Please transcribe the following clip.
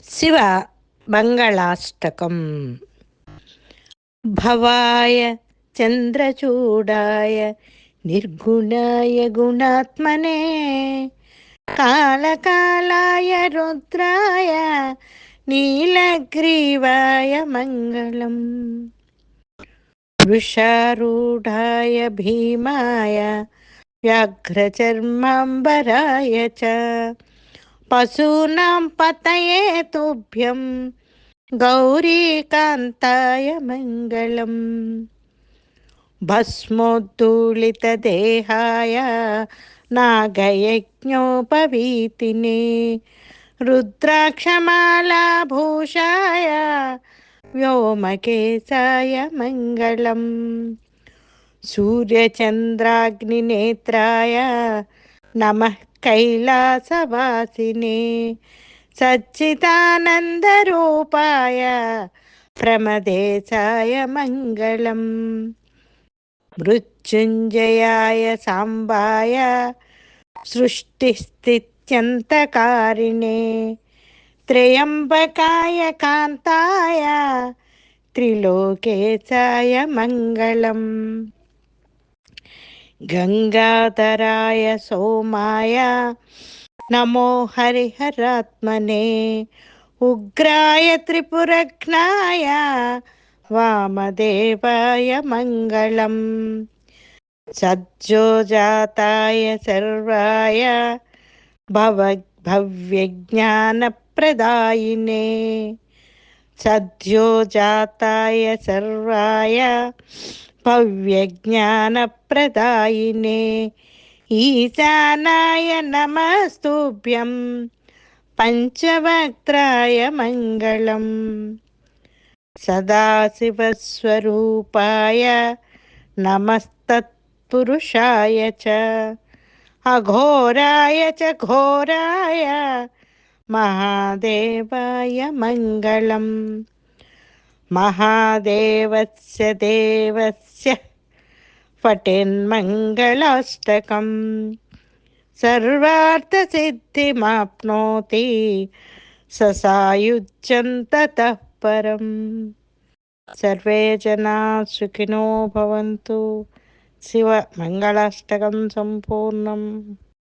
शिव मङ्गलाष्टकम्। भवाय चन्द्रचूडाय निर्गुणाय गुणात्मने कालकालाय रुद्राय नीलग्रीवाय मङ्गलम्। वृषारूढाय भीमाय व्याघ्रचर्माम्बराय च पशूनां पतये तुभ्यं गौरीकान्ताय मङ्गलम्। भस्मोद्धूलितदेहाय नागयज्ञोपवीतिने रुद्राक्षमालाभूषाय व्योमकेशाय मङ्गलम्। सूर्यचन्द्राग्निनेत्राय नमः कैलासवासिने सच्चिदानन्दरूपाय प्रमदेशाय मङ्गलम्। मृत्युञ्जयाय साम्बाय सृष्टिस्थित्यन्तकारिणे त्र्यम्बकाय कान्ताय त्रिलोकेशाय मङ्गलम्। गङ्गाधराय सोमाय नमो हरिहरात्मने उग्राय त्रिपुरघ्नाय वामदेवाय मङ्गलम्। सद्योजाताय सर्वाय भव्यज्ञानप्रदायिने सद्योजाताय सर्वाय भव्यज्ञानप्रदायिने ईशानाय नमस्तुभ्यं पञ्चवक्त्राय मङ्गलम्। सदाशिवस्वरूपाय नमस्तत्पुरुषाय च अघोराय च घोराय महादेवाय मङ्गलम्। महादेवस्य देवस्य पठेन्मङ्गलाष्टकम् सर्वार्थसिद्धिमाप्नोति स सायुज्यं परम्। सर्वे जनाः सुखिनो भवन्तु। शिवमङ्गलाष्टकं सम्पूर्णम्।